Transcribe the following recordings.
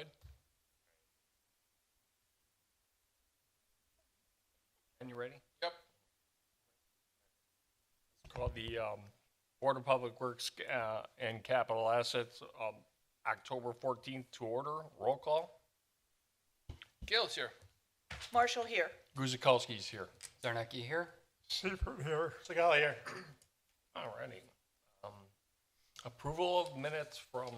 Good. And you ready? Yep. It's called the Board of Public Works and Capital Assets, October 14th to order. Roll call. Gill's here. Marshall here. Guzikowski's here. Zarnecki here. Seifert here. Segala here. Alrighty. Approval of minutes from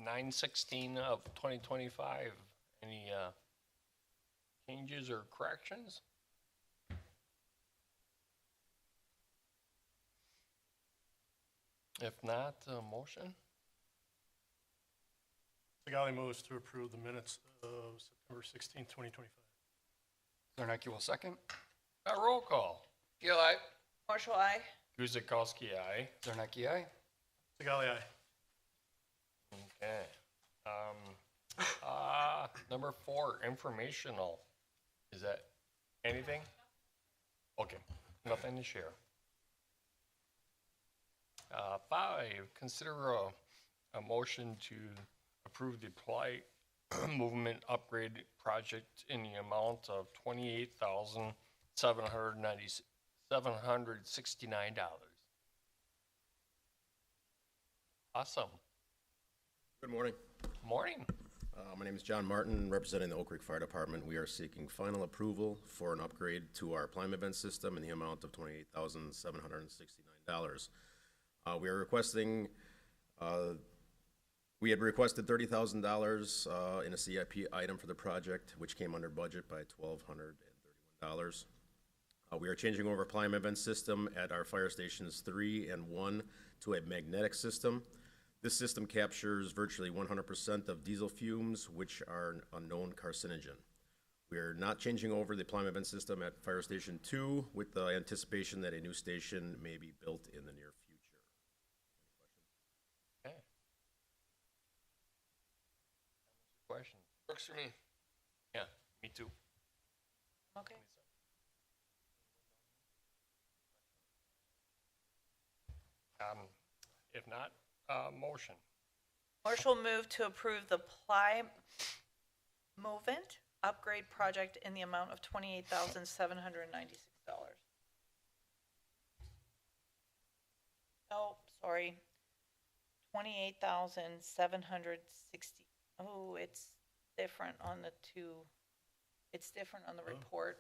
9/16 of 2025. Any changes or corrections? If not, motion? Segali moves to approve the minutes of September 16th, 2025. Zarnecki will second. Roll call. Gill, aye. Marshall, I. Guzikowski, aye. Zarnecki, aye. Segali, aye. Okay. Number 4, informational. Is that anything? Okay, nothing to share. 5, consider a motion to approve the apply movement upgrade project in the amount of $28,769. Awesome. Good morning. Morning. My name is John Martin, representing the Oak Creek Fire Department. We are seeking final approval for an upgrade to our climate vent system in the amount of $28,769. We are requesting, we had requested $30,000 in a CIP item for the project, which came under budget by $1,231. We are changing over climate vent system at our fire stations 3 and 1 to a magnetic system. This system captures virtually 100% of diesel fumes, which are a known carcinogen. We are not changing over the climate vent system at Fire Station 2 with the anticipation that a new station may be built in the near future. Okay. Question? Works for me. Yeah, me too. Okay. If not, motion. Marshall moved to approve the ply movement upgrade project in the amount of $28,796. Oh, sorry. 28,760. Oh, it's different on the two. It's different on the report.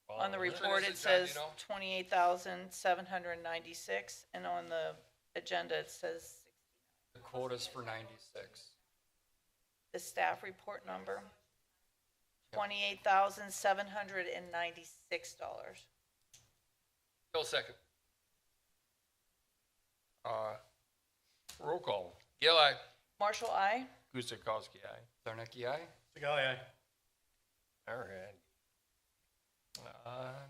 On the report, it says 28,796, and on the agenda, it says The quota's for 96. the staff report number, $28,796. Gill, second. Roll call. Gill, aye. Marshall, I. Guzikowski, aye. Zarnecki, aye. Segali, aye. All right.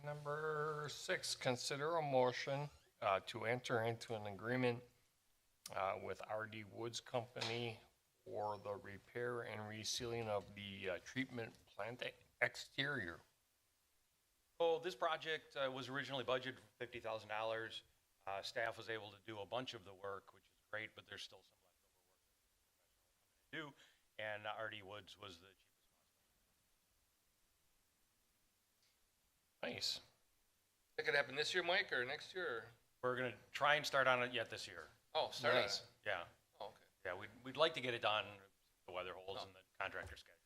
Number 6, consider a motion to enter into an agreement with RD Woods Company for the repair and resealing of the treatment plant exterior. So this project was originally budgeted for $50,000. Staff was able to do a bunch of the work, which is great, but there's still some leftover work that the professional will come in and do, and RD Woods was the cheapest cost. Nice. That could happen this year, Mike, or next year? Or? We're gonna try and start on it yet this year. Oh, start on Nice. it. Yeah, Oh, okay. yeah, we'd like to get it done, the weather holds and the contractor schedule.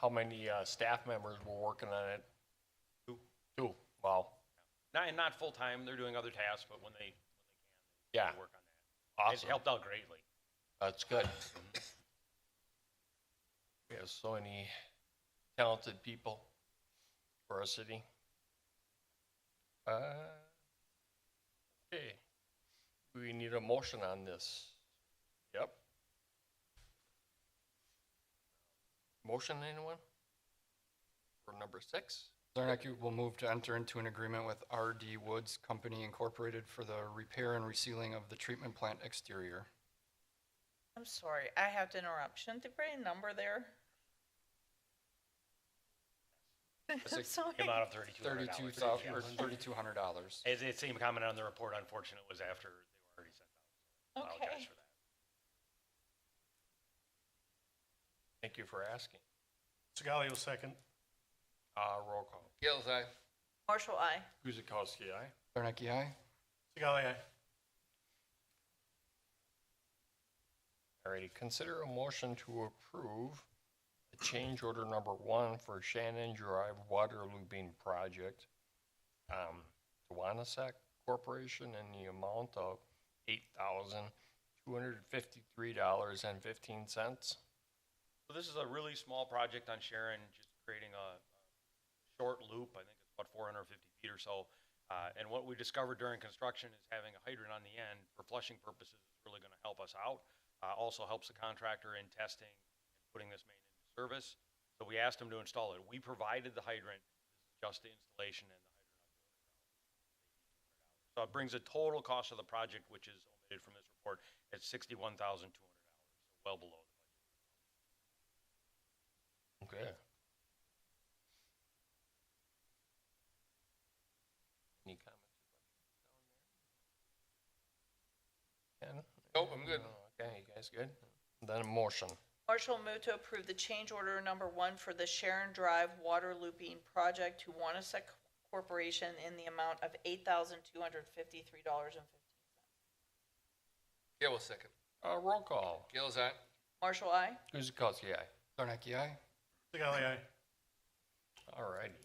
How many staff members were working on it? Two. 2. Wow. Not full-time, they're doing other tasks, but when they Yeah. can, they work on that. It Awesome. helped out greatly. That's good. We have so many talented people for our city. Okay. We need a motion on this. Yep. Motion, anyone? For number 6? Zarnecki will move to enter into an agreement with RD Woods Company Incorporated for the repair and resealing of the treatment plant exterior. I'm sorry, I have to interrupt. Shouldn't there be a number there? It's I'm sorry. the amount of $3,200. $3,200. It's the same comment on the report, unfortunately, it was after they were already sent out. So Okay. apologize for that. Thank you for asking. Sigali will second. Roll call. Gale's aye. Marshall, I. Guzekowski, aye. Zarnecki, aye. Sigali, aye. Alrighty, consider a motion to approve a change order number 1 for Shannon Drive Water Looping Project, to Wanasek Corporation in the amount of $8,253.15. So this is a really small project on Sharon, just creating a short loop. I think it's about 450 feet or so. And what we discovered during construction is having a hydrant on the end for flushing purposes is really going to help us out. Also helps the contractor in testing and putting this main into service. So we asked him to install it. We provided the hydrant. This is just the installation and the hydrant. So it brings the total cost of the project, which is omitted from this report, at $61,200, so well below the budget. Okay. Any comments or questions down there? Ken? Nope, I'm good. Okay, you guys good? Then a motion. Marshall will move to approve the change order number 1 for the Sharon Drive Water Looping Project to Wanasek Corporation in the amount of $8,253.15. Gale will second. Roll call. Gale's aye. Marshall, I. Guzekowski, aye. Zarnecki, aye. Sigali, aye. Alrighty.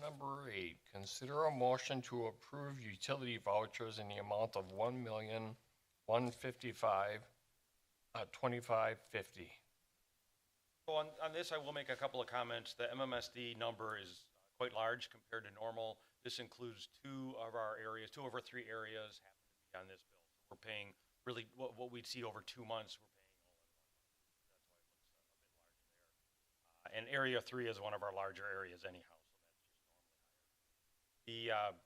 Number 8, consider a motion to approve utility vouchers in the amount of $1,155,2550. So on this, I will make a couple of comments. The MMSD number is quite large compared to normal. This includes two of our 3 areas happen to be on this bill. So we're paying really what we'd see over 2 months, we're paying all at once. That's why it looks a bit larger there. And area 3 is one of our larger areas anyhow, so that's just normally higher.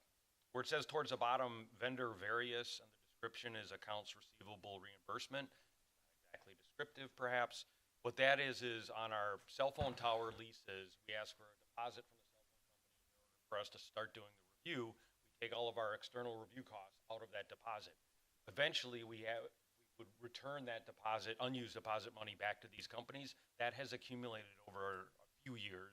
Where it says towards the bottom, vendor various, and the description is accounts receivable reimbursement. Not exactly descriptive, perhaps. What that is on our cell phone tower leases, we ask for a deposit from the cell phone company in order for us to start doing the review. We take all of our external review costs out of that deposit. Eventually, we would return that deposit, unused deposit money, back to these companies. That has accumulated over a few years.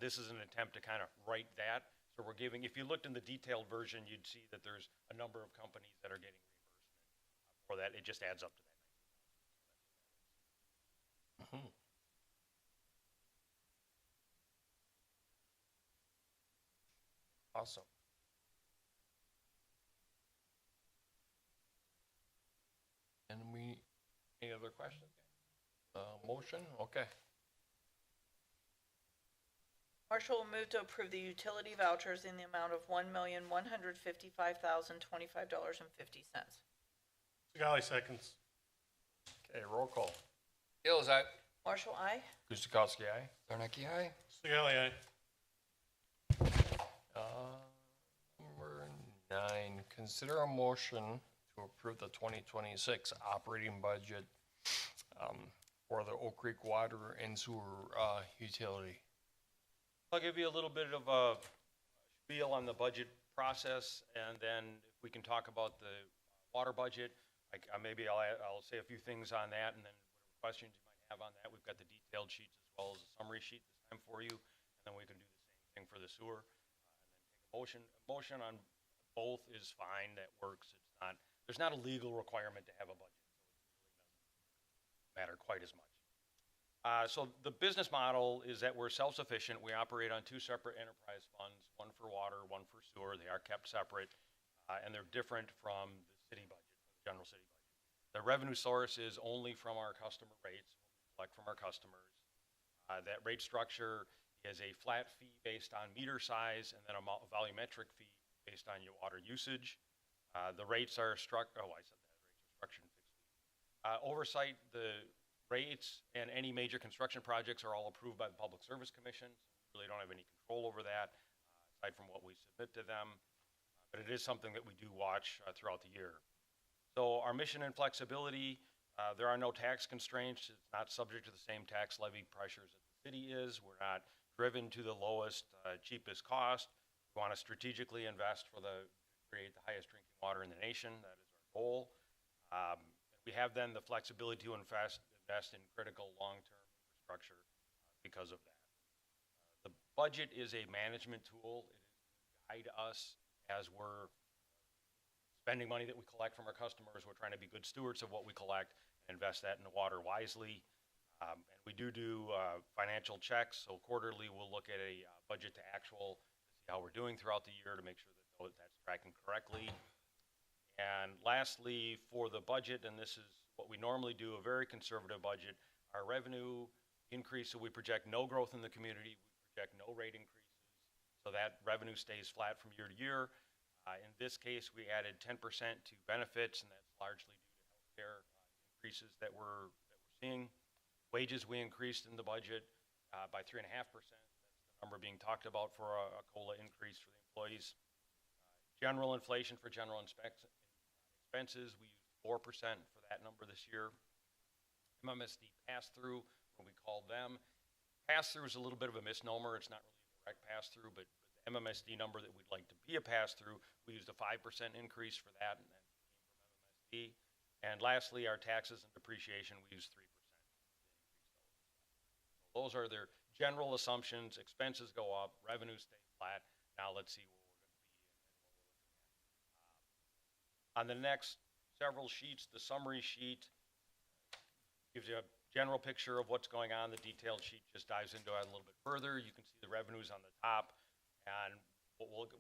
This is an attempt to kind of right that. So we're giving, if you looked in the detailed version, you'd see that there's a number of companies that are getting reimbursement for that. It just adds up to that. Awesome. And any other questions? Motion, okay. Marshall will move to approve the utility vouchers in the amount of $1,155,025.50. Sigali seconds. Okay, roll call. Gale's aye. Marshall, I. Guzekowski, aye. Zarnecki, aye. Sigali, aye. Number 9, consider a motion to approve the 2026 operating budget for the Oak Creek Water and Sewer Utility. I'll give you a little bit of a spiel on the budget process, and then if we can talk about the water budget, maybe I'll say a few things on that, and then whatever questions you might have on that. We've got the detailed sheets as well as a summary sheet this time for you, and then we can do the same thing for the sewer, and then take a motion. A motion on both is fine. That works. There's not a legal requirement to have a budget, so it really doesn't matter quite as much. So the business model is that we're self-sufficient. We operate on 2 separate enterprise funds, one for water, one for sewer. They are kept separate, and they're different from the city budget, from the general city budget. The revenue source is only from our customer rates, what we collect from our customers. That rate structure is a flat fee based on meter size, and then a volumetric fee based on your water usage. The rates are structured in fixed fee. Oversight, the rates and any major construction projects are all approved by the Public Service Commission. So we really don't have any control over that, aside from what we submit to them. But it is something that we do watch throughout the year. So our mission and flexibility, there are no tax constraints. It's not subject to the same tax levy pressures that the city is. We're not driven to the lowest, cheapest cost. We want to strategically invest to create the highest drinking water in the nation. That is our goal. And we have then the flexibility to invest in critical long-term infrastructure because of that. The budget is a management tool. It is to guide us as we're spending money that we collect from our customers. We're trying to be good stewards of what we collect and invest that in the water wisely. And we do financial checks. So quarterly, we'll look at a budget to actual to see how we're doing throughout the year to make sure that that's tracking correctly. And lastly, for the budget, and this is what we normally do, a very conservative budget, our revenue increase, so we project no growth in the community, we project no rate increases, so that revenue stays flat from year to year. In this case, we added 10% to benefits, and that's largely due to healthcare increases that we're seeing. Wages we increased in the budget by 3.5%. That's the number being talked about for a COLA increase for the employees. General inflation for general expenses, we used 4% for that number this year. MMSD pass-through, what we call them. Pass-through is a little bit of a misnomer. It's not really a direct pass-through, but the MMSD number that we'd like to be a pass-through, we used a 5% increase for that, and that came from MMSD. And lastly, our taxes and depreciation, we used 3%. So those are their general assumptions. Expenses go up, revenues stay flat. Now let's see where we're going to be and what we're looking at. On the next several sheets, the summary sheet gives you a general picture of what's going on. The detailed sheet just dives into it a little bit further. You can see the revenues on the top, and we'll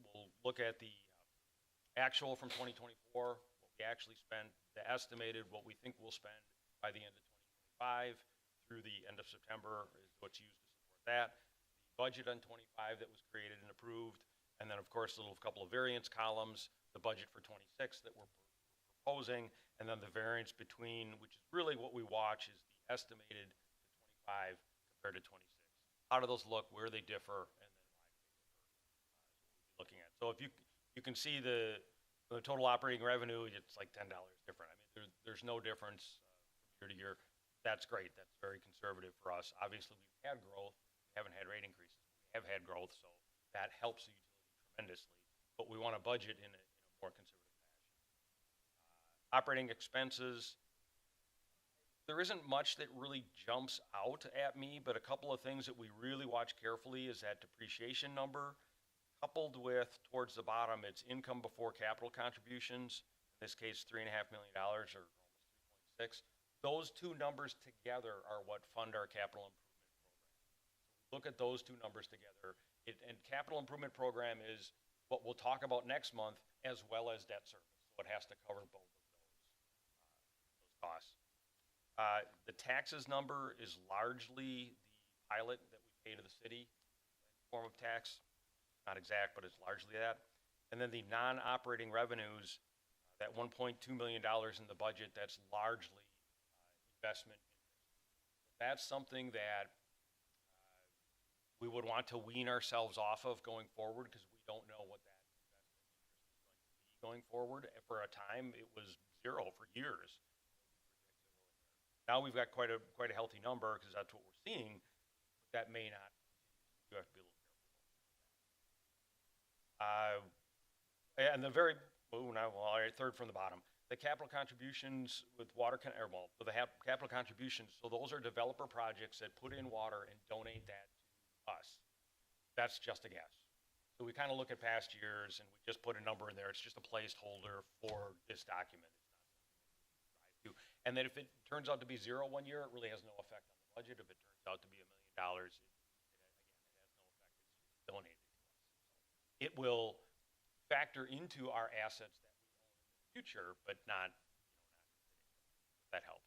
look at the actual from 2024, what we actually spent, the estimated, what we think we'll spend by the end of 2025 through the end of September is what's used to support that. The budget on 25 that was created and approved, and then of course a couple of variance columns, the budget for 26 that we're proposing, and then the variance between, which is really what we watch, is the estimated to 25 compared to 26. How do those look? Where they differ, and then why they differ is what we'll be looking at. So if you can see the total operating revenue, it's like $10 different. I mean, there's no difference from year to year. That's great. That's very conservative for us. Obviously, we've had growth. We haven't had rate increases. We have had growth, so that helps the utility tremendously. But we want to budget in a more conservative fashion. Operating expenses, there isn't much that really jumps out at me, but a couple of things that we really watch carefully is that depreciation number, coupled with, towards the bottom, it's income before capital contributions. In this case, $3.5 million, or almost 3.6. Those two numbers together are what fund our capital improvement program. Look at those two numbers together. And capital improvement program is what we'll talk about next month, as well as debt service. So it has to cover both of those costs. The taxes number is largely the pilot that we pay to the city in the form of tax. Not exact, but it's largely that. And then the non-operating revenues, that $1.2 million in the budget, that's largely investment interest. That's something that we would want to wean ourselves off of going forward, because we don't know what that investment interest is going to be going forward. For a time, it was zero for years. Now we've got quite a healthy number, because that's what we're seeing. But that may not. You have to be a little careful. And the very third from the bottom. The capital contributions with the capital contributions, so those are developer projects that put in water and donate that to us. That's just a guess. So we kind of look at past years and we just put a number in there. It's just a placeholder for this document. It's not something we strive to. And then if it turns out to be zero one year, it really has no effect on the budget. If it turns out to be $1 million, it has no effect. It's donated to us. So it will factor into our assets that we own in the future, but not today. That helps.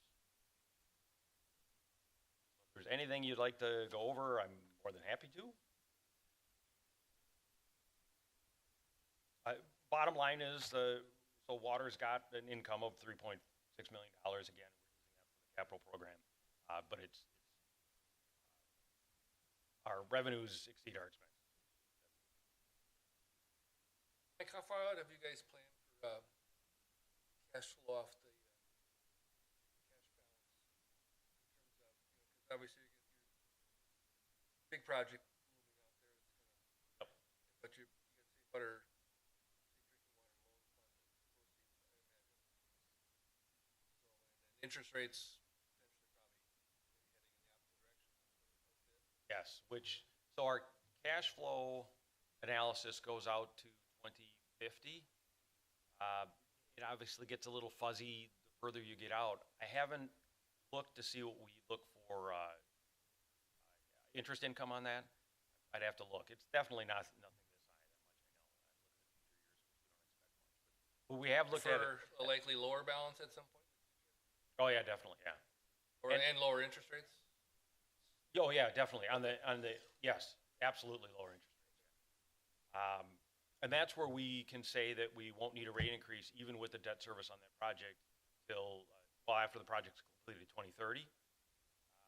So if there's anything you'd like to go over, I'm more than happy to. Bottom line is, so water's got an income of $3.6 million. Again, we're using that for the capital program, but our revenues exceed our expenses. Mike, how far out have you guys planned for cash flow off the cash balance? In terms of, because obviously you get your big project looming out there that's gonna, but you can say water, say drinking water loan fund proceeds, I imagine. So, and then interest rates Yes, so our cash flow analysis goes out to 2050. It obviously gets a little fuzzy the further you get out. I haven't looked to see what we look for interest income on that. I'd have to look. It's definitely nothing this high, that much I know. But we have looked at it. for a likely lower balance at some point, Oh yeah, definitely, yeah. and lower interest rates. Oh yeah, definitely yes, absolutely lower interest rates. And that's where we can say that we won't need a rate increase even with the debt service on that project till after the project's completed 2030.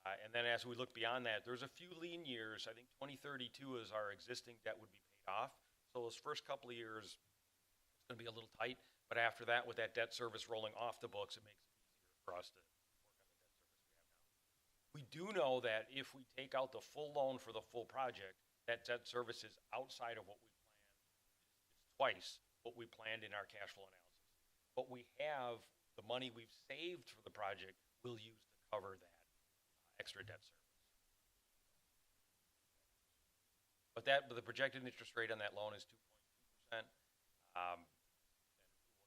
And then as we look beyond that, there's a few lean years. I think 2032 is our existing debt would be paid off. So those first couple of years, it's going to be a little tight. But after that, with that debt service rolling off the books, it makes it easier for us to work on the debt service we have now. We do know that if we take out the full loan for the full project, that debt service is outside of what we planned. It's twice what we planned in our cash flow analysis. But we have the money we've saved for the project we'll use to cover that extra debt service. But the projected interest rate on that loan is 2.2%. And we're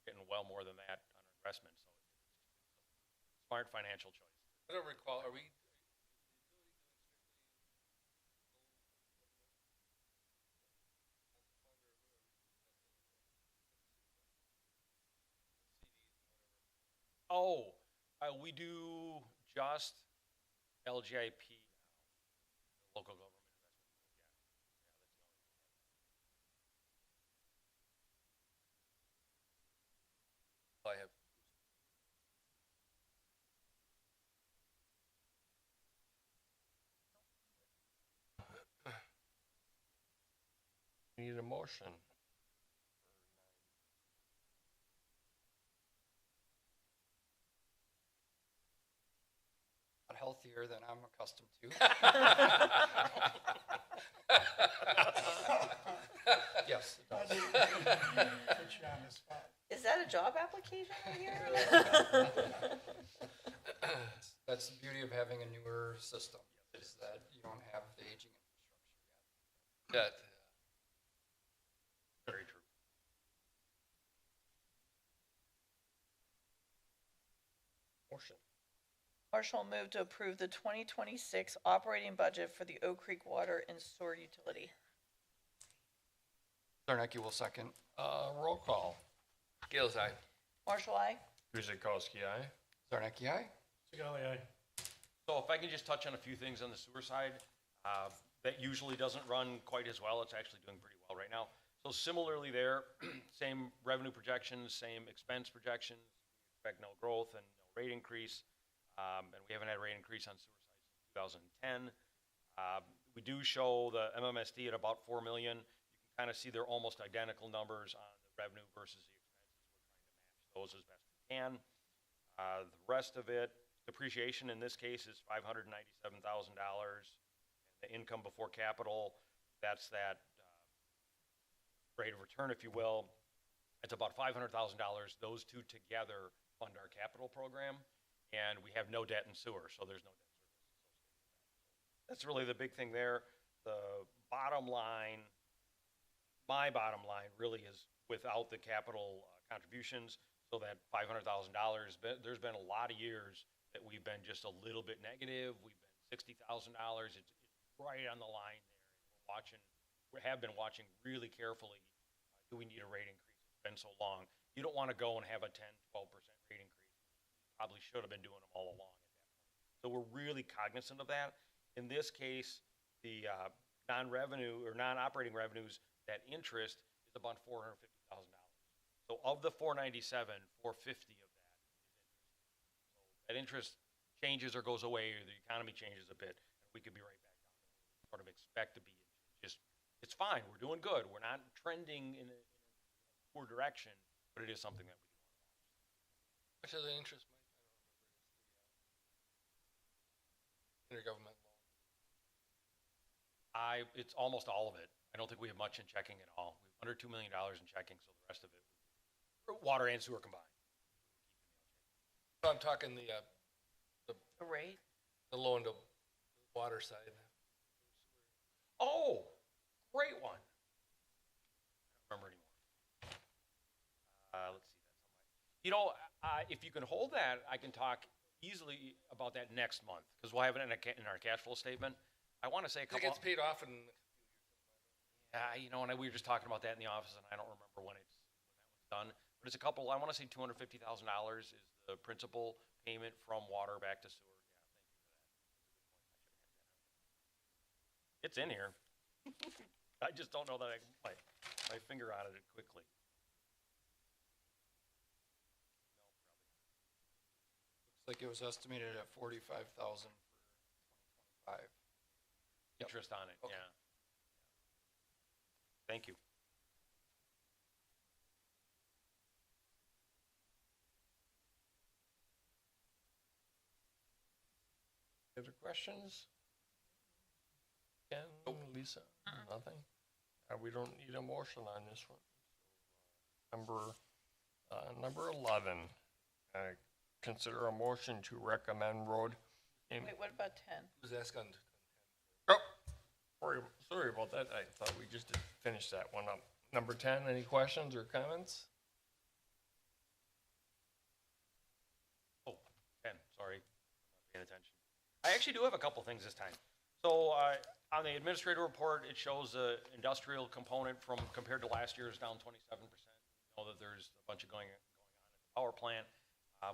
getting well more than that on our investment. So it's a smart financial choice. I don't recall, are we? Oh, we do just LGIP now, local government investment. I have. Need a motion. Not healthier than I'm accustomed to. Yes, it does. Is that a job application right here? That's the beauty of having a newer system, is that you don't have the aging infrastructure yet. That, Very true. Motion. Marshall will move to approve the 2026 operating budget for the Oak Creek Water and Sewer Utility. Zarnecki will second. Roll call. Gale's eye. Marshall, aye? Guzekowski, aye. Zarnecki, aye. Sigali, aye. So if I can just touch on a few things on the sewer side, that usually doesn't run quite as well. It's actually doing pretty well right now. So similarly there, same revenue projections, same expense projections. We expect no growth and no rate increase. And we haven't had a rate increase on sewer sites since 2010. We do show the MMSD at about 4 million. You can kind of see they're almost identical numbers on the revenue versus the expenses. We're trying to match those as best we can. The rest of it, depreciation in this case is $597,000. The income before capital, that's that rate of return, if you will. It's about $500,000. Those two together fund our capital program, and we have no debt in sewer, so there's no debt service associated with that. That's really the big thing there. The bottom line, my bottom line really is without the capital contributions, so that $500,000, there's been a lot of years that we've been just a little bit negative. We've been $60,000. It's right on the line there. And we have been watching really carefully. Do we need a rate increase? It's been so long. You don't want to go and have a 10, 12% rate increase. You probably should have been doing them all along at that point. So we're really cognizant of that. In this case, the non-revenue or non-operating revenues, that interest is about $450,000. So of the 497, 450 of that is interest. So that interest changes or goes away, or the economy changes a bit, and we could be right back down to where we sort of expect to be. It's fine. We're doing good. We're not trending in a poor direction, but it is something that we do want to watch. Much of the interest, Mike, I don't remember, is the intergovernment loan. It's almost all of it. I don't think we have much in checking at all. We have under $2 million in checking, so the rest of it, water and sewer combined. So I'm talking the The rate? the low and the water side. Oh, great one. I don't remember anymore. Let's see. You know, if you can hold that, I can talk easily about that next month because we'll have it in our cash flow statement. I want to say a It couple. gets paid off in, Yeah, you know, and we were just talking about that in the office, and I don't remember when that was done. But it's a couple. I want to say $250,000 is the principal payment from water back to sewer. Yeah, thank you for that. It's in here. I just don't know that I can put my finger on it quickly. Looks like it was estimated at 45,000 for 2025. Interest on it, Okay. yeah. Thank you. Other questions? Ken, Lisa, nothing? We don't need a motion on this one. Number 11, consider a motion to recommend road. Wait, what about 10? who's asking? Oh, sorry about that. I thought we just finished that one up. Number 10, any questions or comments? Oh, Ben, sorry, not paying attention. I actually do have a couple things this time. So, on the administrative report, it shows the industrial component from, compared to last year, is down 27%. Know that there's a bunch of going on at the power plant.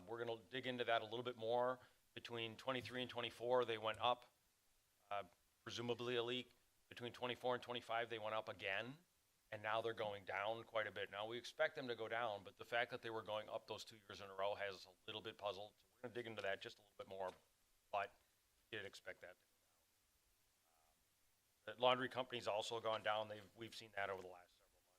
We're gonna dig into that a little bit more. Between 23 and 24, they went up, presumably a leak. Between 24 and 25, they went up again, and now they're going down quite a bit. Now, we expect them to go down, but the fact that they were going up those 2 years in a row has us a little bit puzzled. So we're gonna dig into that just a little bit more, but did expect that to go down. The laundry company's also gone down. We've seen that over the last several months.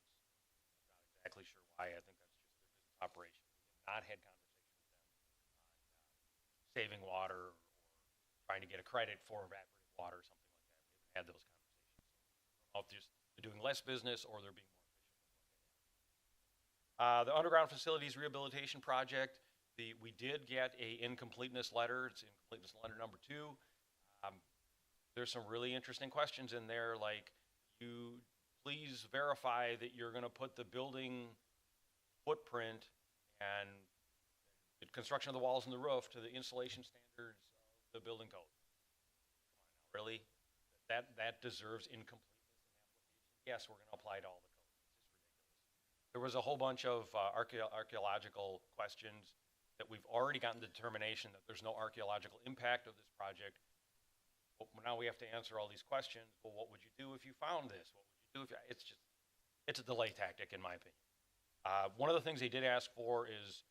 Not exactly sure why. I think that's just their business operation. We have not had conversations with them on saving water or trying to get a credit for evaporating water or something like that. We haven't had those conversations. So I don't know if they're doing less business or they're being more efficient. The underground facilities rehabilitation project, we did get a incompleteness letter. It's incompleteness letter number 2. There's some really interesting questions in there, like, you please verify that you're gonna put the building footprint and the construction of the walls and the roof to the insulation standards of the building code. Come on now, really? That deserves incompleteness in the application? Yes, we're gonna apply to all the codes. It's just ridiculous. There was a whole bunch of archaeological questions that we've already gotten the determination that there's no archaeological impact of this project. Well, now we have to answer all these questions. Well, what would you do if you found this? What would you do if you, it's a delay tactic in my opinion. One of the things they did ask for is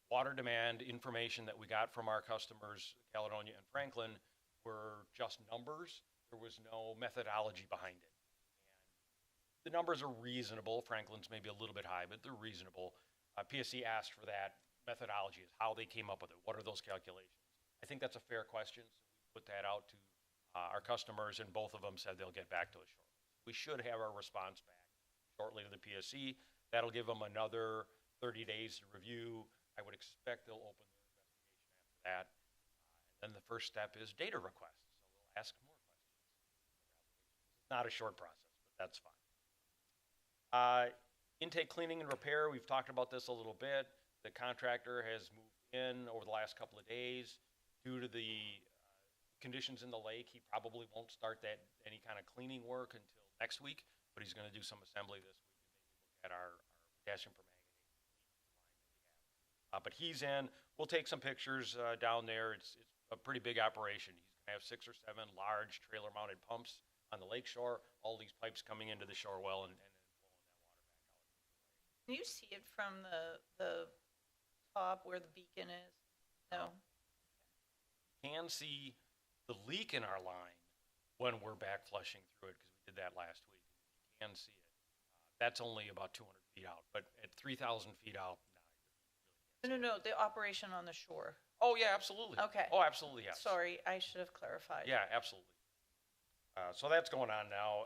the water demand information that we got from our customers, Caledonia and Franklin, were just numbers. There was no methodology behind it. And the numbers are reasonable. Franklin's maybe a little bit high, but they're reasonable. PSC asked for that methodology, is how they came up with it. What are those calculations? I think that's a fair question. So put that out to our customers, and both of them said they'll get back to us shortly. We should have our response back shortly to the PSC. That'll give them another 30 days to review. I would expect they'll open their investigation after that. And then the first step is data requests. So we'll ask more questions. It's not a short process, but that's fine. Intake cleaning and repair, we've talked about this a little bit. The contractor has moved in over the last couple of days. Due to the conditions in the lake, he probably won't start any kind of cleaning work until next week, but he's going to do some assembly this week and maybe look at our potassium permanganate line that we have. But he's in. We'll take some pictures down there. It's a pretty big operation. He's going to have 6 or 7 large trailer-mounted pumps on the lake shore. All these pipes coming into the shore well and then flowing that water back out. Can you see it from the top where the beacon is? No? Can see the leak in our line when we're back flushing through it, because we did that last week. You can see it. That's only about 200 feet out, but at 3,000 feet out, No, the operation on the shore. oh yeah, absolutely. Okay. Oh, absolutely, yes. Sorry, I should have clarified. Yeah, absolutely. So that's going on now.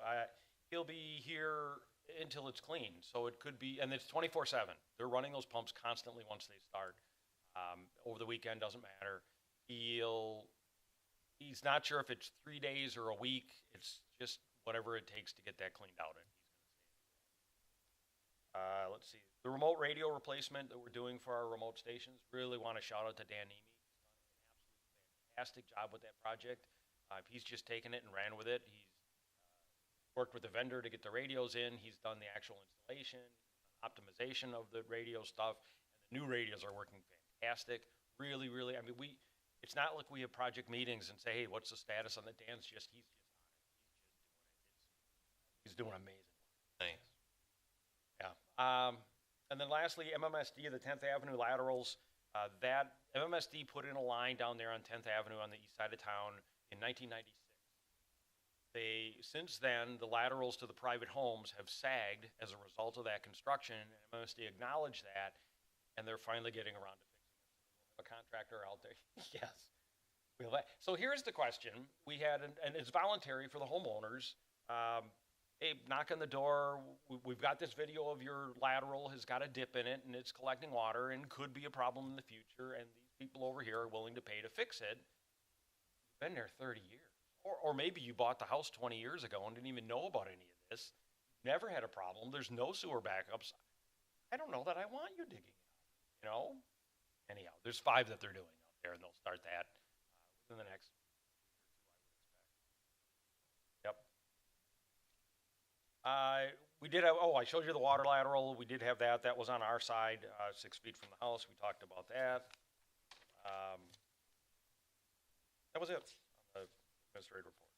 He'll be here until it's clean, so it could be, and it's 24/7. They're running those pumps constantly once they start. Over the weekend, doesn't matter. He's not sure if it's 3 days or a week. It's just whatever it takes to get that cleaned out. And let's see. The remote radio replacement that we're doing for our remote stations, really want to shout out to Dan Nemi. He's done an absolutely fantastic job with that project. He's just taken it and ran with it. He's worked with the vendor to get the radios in. He's done the actual installation, optimization of the radio stuff, and the new radios are working fantastic. Really, really, I mean, it's not like we have project meetings and say, hey, what's the status on the Dan's he's just on it. He's doing amazing. Nice. Yeah. And then lastly, MMSD, the 10th Avenue laterals, that MMSD put in a line down there on 10th Avenue on the east side of town in 1996. Since then, the laterals to the private homes have sagged as a result of that construction, and MMSD acknowledged that, and they're finally getting around to fixing it. We'll have a contractor out there. Yes. So here's the question. We had, and it's voluntary for the homeowners. Hey, knock on the door. We've got this video of your lateral has got a dip in it, and it's collecting water and could be a problem in the future, and these people over here are willing to pay to fix it. You've been there 30 years. Or maybe you bought the house 20 years ago and didn't even know about any of this. Never had a problem. There's no sewer backups. I don't know that I want you digging it out, Anyhow, there's 5 that they're doing out there, and they'll start that within the next year or 2, I would expect. Yep. We did have, I showed you the water lateral. We did have that. That was on our side, 6 feet from the house. We talked about that. That was it on the administrative report.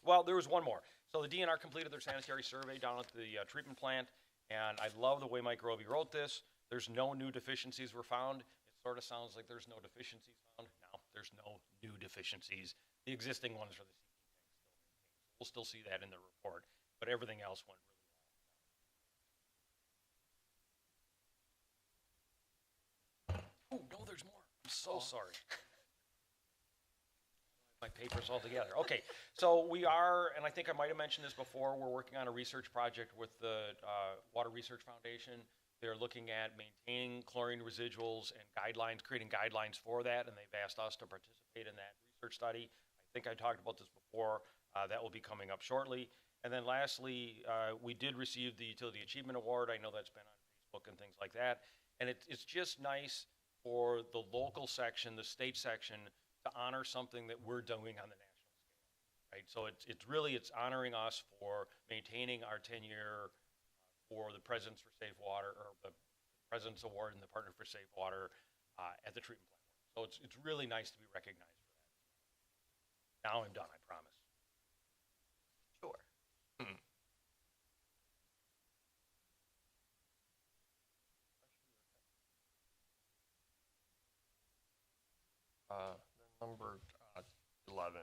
Well, there was one more. So the DNR completed their sanitary survey down at the treatment plant, and I love the way Mike Roby wrote this. There's no new deficiencies were found. It sort of sounds like there's no deficiencies found. No, there's no new deficiencies. The existing ones for the CT tank still maintained. We'll still see that in the report, but everything else went really well. Oh, no, there's more. I'm so sorry. My papers all together. Okay, so we are, and I think I might have mentioned this before, we're working on a research project with the Water Research Foundation. They're looking at maintaining chlorine residuals and guidelines, creating guidelines for that, and they've asked us to participate in that research study. I think I talked about this before. That will be coming up shortly. And then lastly, we did receive the Utility Achievement Award. I know that's been on Facebook and things like that. And it's just nice for the local section, the state section, to honor something that we're doing on the national scale, right? So it's honoring us for maintaining our tenure for the Presidents for Safe Water, or the President's Award and the Partner for Safe Water at the treatment plant. So it's really nice to be recognized for that. Now I'm done, I promise. Sure. Number 11,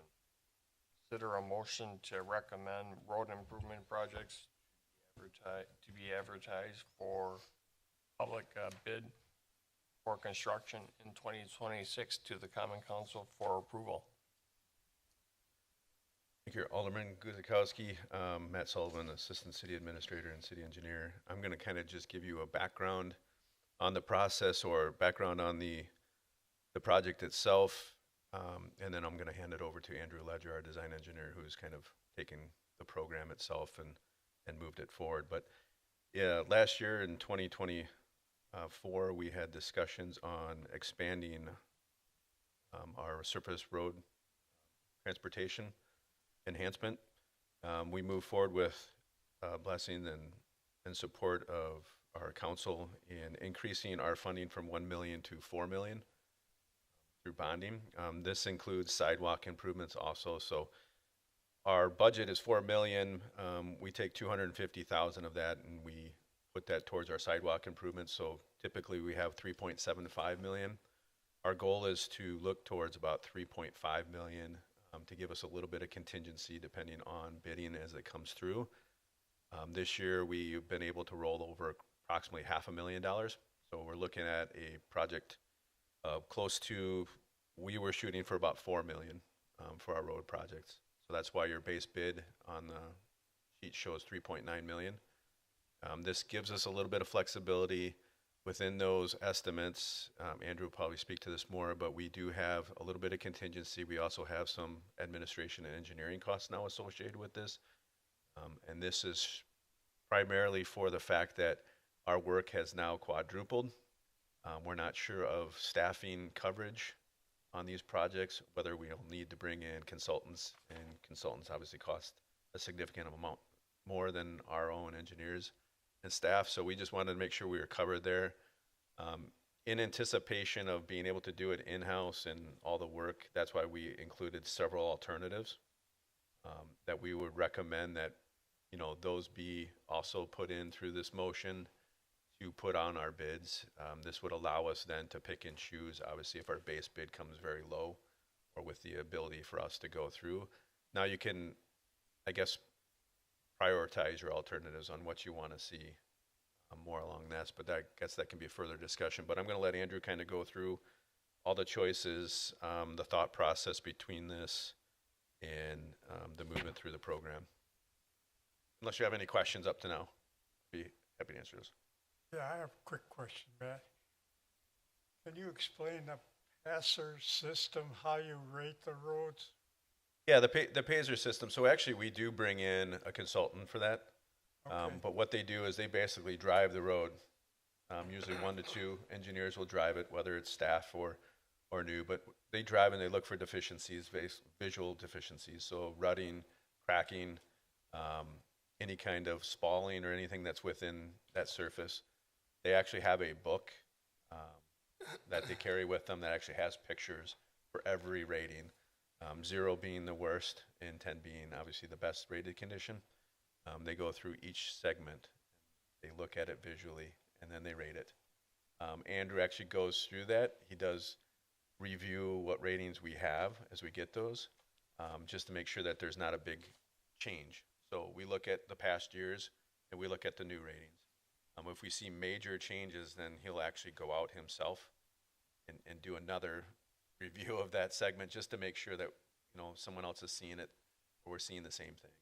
consider a motion to recommend road improvement projects to be advertised for public bid for construction in 2026 to the Common Council for approval. Thank you, Alderman Guzikowski. Matt Sullivan, Assistant City Administrator and City Engineer. I'm going to kind of just give you a background on the process, or background on the project itself, and then I'm going to hand it over to Andrew Ledger, our design engineer, who's kind of taken the program itself and moved it forward. But yeah, last year in 2024, we had discussions on expanding our surface road transportation enhancement. We moved forward with blessing and support of our council in increasing our funding from 1 million to 4 million through bonding. This includes sidewalk improvements also. So our budget is 4 million. We take 250,000 of that and we put that towards our sidewalk improvements. So typically we have 3.75 million. Our goal is to look towards about 3.5 million to give us a little bit of contingency depending on bidding as it comes through. This year we've been able to roll over approximately $500,000. So we're looking at a project close to, we were shooting for about 4 million for our road projects. So that's why your base bid on the sheet shows 3.9 million. This gives us a little bit of flexibility Within those estimates, Andrew will probably speak to this more, but we do have a little bit of contingency. We also have some administration and engineering costs now associated with this. And this is primarily for the fact that our work has now quadrupled. We're not sure of staffing coverage on these projects, whether we'll need to bring in consultants, and consultants obviously cost a significant amount more than our own engineers and staff. So we just wanted to make sure we were covered there. In anticipation of being able to do it in-house and all the work, that's why we included several alternatives that we would recommend that, you know, those be also put in through this motion to put on our bids. This would allow us then to pick and choose, obviously, if our base bid comes very low or with the ability for us to go through. Now you can, I guess, prioritize your alternatives on what you want to see more along this, but I guess that can be a further discussion. But I'm going to let Andrew kind of go through all the choices, the thought process between this and the movement through the program. Unless you have any questions up to now, be happy to answer those. Yeah, I have a quick question, Matt. Can you explain the passer system, how you rate the roads? Yeah, the Pazer system. So actually, we do bring in a consultant for that. Okay. But what they do is they basically drive the road. Usually 1 to 2 engineers will drive it, whether it's staff or new. But they drive and they look for deficiencies, visual deficiencies. So rutting, cracking, any kind of spalling or anything that's within that surface. They actually have a book that they carry with them that actually has pictures for every rating. 0 being the worst and 10 being obviously the best rated condition. They go through each segment, they look at it visually, and then they rate it. Andrew actually goes through that. He does review what ratings we have as we get those, just to make sure that there's not a big change. So we look at the past years and we look at the new ratings. If we see major changes, then he'll actually go out himself and do another review of that segment just to make sure that, you know, someone else is seeing it or we're seeing the same thing.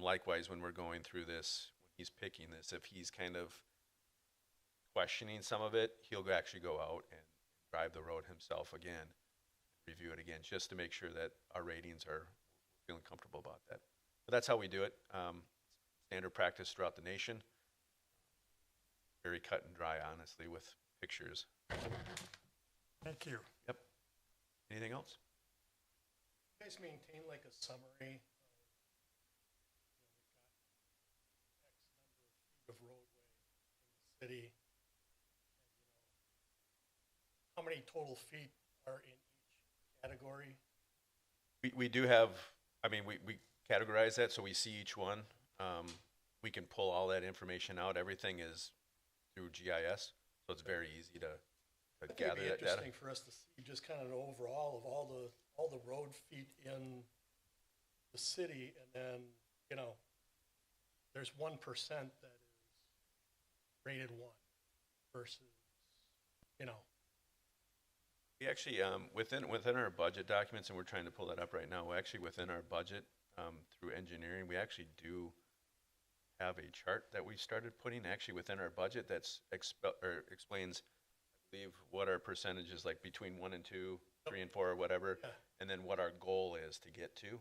Likewise, when we're going through this, when he's picking this, if he's kind of questioning some of it, he'll actually go out and drive the road himself again, review it again, just to make sure that our ratings are feeling comfortable about that. But that's how we do it. Standard practice throughout the nation. Very cut and dry, honestly, with pictures. Thank you. Yep. Anything else? You guys maintain like a summary of, you know, we've got X number of feet of roadway in the city, and, you know, how many total feet are in each category? We do have, I mean, we categorize that so we see each one. We can pull all that information out. Everything is through GIS, so it's very easy to gather It'd that be data. interesting for us to see just kind of an overall of all the road feet in the city, and then, you know, there's 1% that is rated 1 versus, you know. We actually, within our budget documents, and we're trying to pull that up right now, we actually within our budget, through engineering, we actually do have a chart that we started putting actually within our budget that's explains, I believe, what our percentage is, like between 1 and 2, 3 and 4, or whatever, Yeah. and then what our goal is to get to.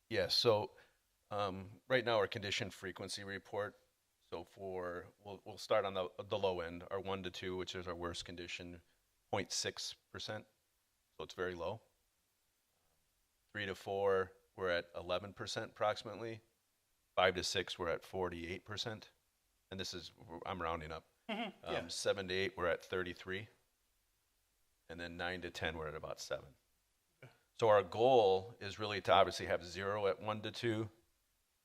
Yes, so right now our condition frequency report, so we'll start on the low end, our 1 to 2, which is our worst condition, 0.6%, so it's very low. 3 to 4, we're at 11% approximately. 5 to 6, we're at 48%. And this is, I'm rounding up. Yeah. 7 to 8, we're at 33. And then 9 to 10, we're at about 7. So our goal is really to obviously have 0 at 1 to 2,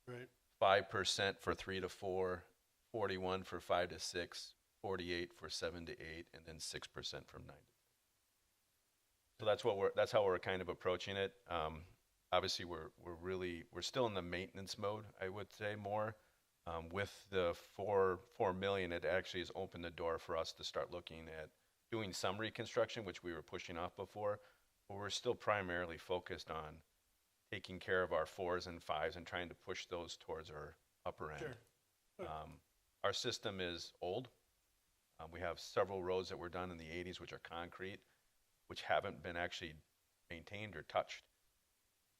Right. 5% for 3 to 4, 41 for 5 to 6, 48 for 7 to 8, and then 6% from 9 to 10. So that's how we're kind of approaching it. Obviously, we're still in the maintenance mode, I would say more. With the 4 million, it actually has opened the door for us to start looking at doing some reconstruction, which we were pushing off before, but we're still primarily focused on taking care of our 4s and 5s and trying to push those towards our upper end. Sure. Our system is old. We have several roads that were done in the 80s, which are concrete, which haven't been actually maintained or touched.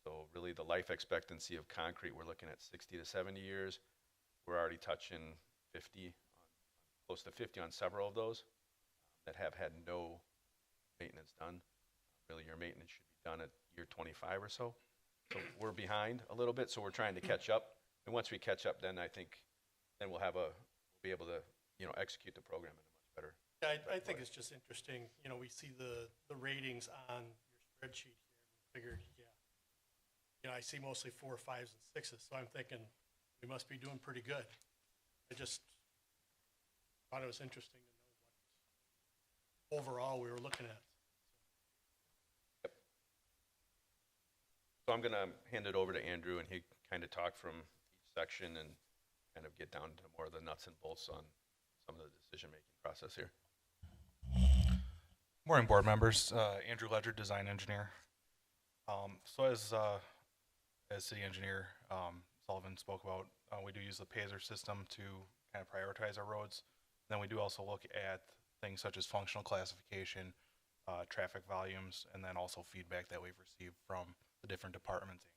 So really the life expectancy of concrete, we're looking at 60 to 70 years. We're already touching 50, close to 50 on several of those that have had no maintenance done. Really your maintenance should be done at year 25 or so. So we're behind a little bit, so we're trying to catch up. And once we catch up, then I think then we'll be able to, execute the program in a much better. Yeah, I think it's just interesting, we see the ratings on your spreadsheet here, and figured, I see mostly 4, 5s, and 6s, so I'm thinking we must be doing pretty good. I just thought it was interesting to know what overall we were looking at. Yep. So I'm gonna hand it over to Andrew, and he kind of talk from each section and kind of get down to more of the nuts and bolts on some of the decision-making process here. Morning, board members. Andrew Ledger, design engineer. So as city engineer Sullivan spoke about, we do use the Pazer system to kind of prioritize our roads. Then we do also look at things such as functional classification, traffic volumes, and then also feedback that we've received from the different departments and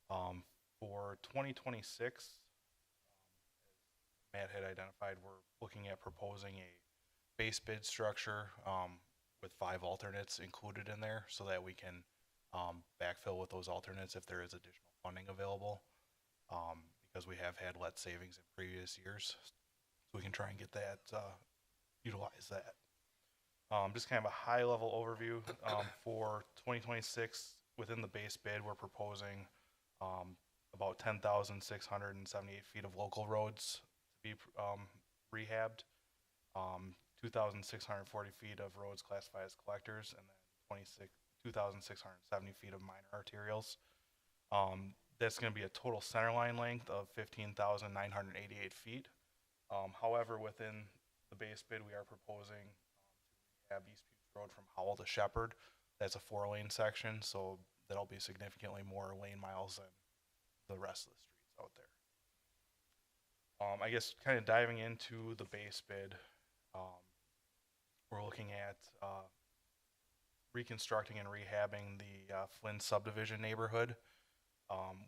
council members. For 2026, Matt had identified, we're looking at proposing a base bid structure with 5 alternates included in there so that we can backfill with those alternates if there is additional funding available, because we have had let savings in previous years. So we can try and get that, utilize that. Just kind of a high level overview for 2026 within the base bid, we're proposing about 10,678 feet of local roads to be rehabbed, 2,640 feet of roads classified as collectors, and then 2,670 feet of minor arterials. That's going to be a total centerline length of 15,988 feet. However, within the base bid, we are proposing to rehab East Peach Road from Howell to Shepherd. That's a 4-lane section, so that'll be significantly more lane miles than the rest of the streets out there. I guess kind of diving into the base bid, we're looking at reconstructing and rehabbing the Flynn subdivision neighborhood.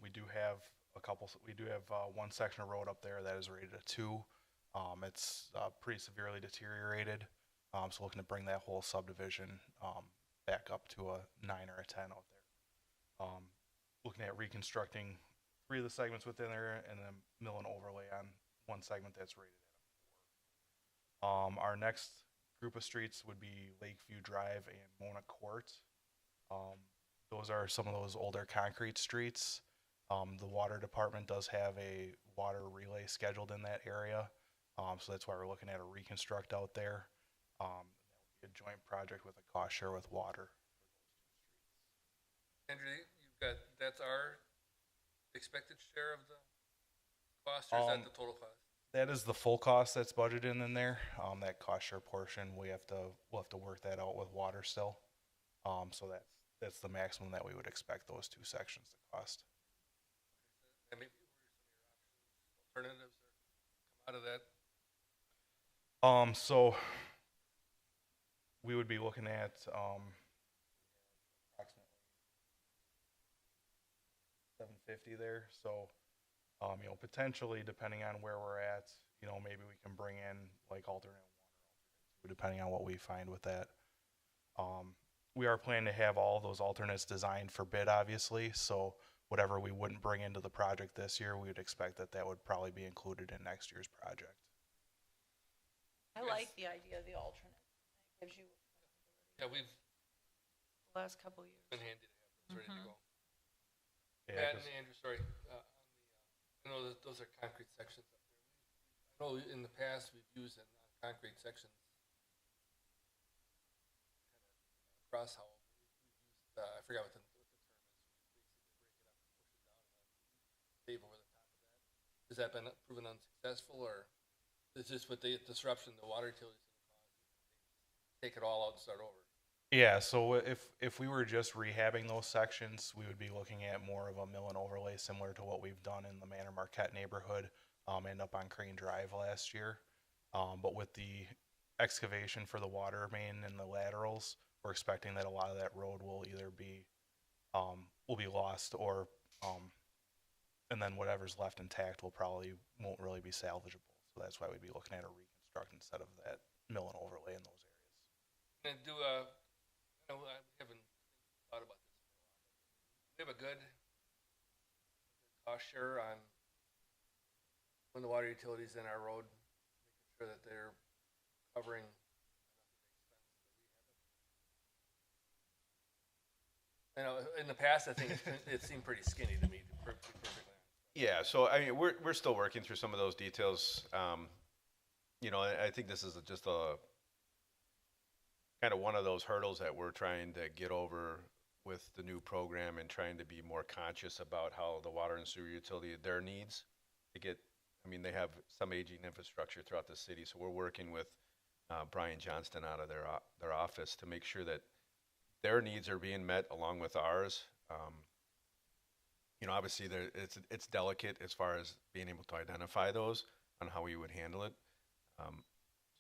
We do have one section of road up there that is rated a 2. It's pretty severely deteriorated. So looking to bring that whole subdivision back up to a 9 or a 10 out there. Looking at reconstructing 3 of the segments within there and then mill and overlay on one segment that's rated at a 4. Our next group of streets would be Lakeview Drive and Mona Court. Those are some of those older concrete streets. The water department does have a water relay scheduled in that area. So that's why we're looking at a reconstruct out there. That would be a joint project with a cost share with water for those 2 streets. Andrew, that's our expected share of the cost, or is that the total cost? That is the full cost that's budgeted in there. That cost share portion, we'll have to work that out with water still. So that's the maximum that we would expect those 2 sections to cost. And maybe what are some of your options, alternatives that come out of that? So we would be looking at approximately 750 there. So potentially depending on where we're at, maybe we can bring in like alternate 1 or alternate 2, depending on what we find with that. we are planning to have all those alternates designed for bid, obviously. So whatever we wouldn't bring into the project this year, we would expect that that would probably be included in next year's project. I like the idea of the alternate. It gives you Yeah, we've the last couple of years. been handy to have those ready to go. Yeah, Pat 'cause- and Andrew, sorry, I know that those are concrete sections up there. I know in the past we've used it on concrete sections. Cross how we've used, I forgot what the term is. We basically break it up and push it down and then pave over the top of that. Has that been proven unsuccessful, or is this with the disruption the water utilities take it all out and start over? Yeah, so if we were just rehabbing those sections, we would be looking at more of a mill and overlay similar to what we've done in the Manor Marquette neighborhood, and up on Crane Drive last year. But with the excavation for the water main and the laterals, we're expecting that a lot of that road will either be lost or and then whatever's left intact won't really be salvageable. So that's why we'd be looking at a reconstruct instead of that mill and overlay in those areas. And do I know we haven't thought about this for a while. We have a good cost share on when the water utilities in our road, making sure that they're covering enough of the expense that we have. I know in the past, I think it seemed pretty skinny to me, to be perfectly honest. Yeah, so I mean, we're still working through some of those details. You know, I think this is just a kind of one of those hurdles that we're trying to get over with the new program and trying to be more conscious about how the water and sewer utility, their needs to get, I mean, they have some aging infrastructure throughout the city, so we're working with Brian Johnston out of their office to make sure that their needs are being met along with ours. You know, obviously it's delicate as far as being able to identify those on how we would handle it.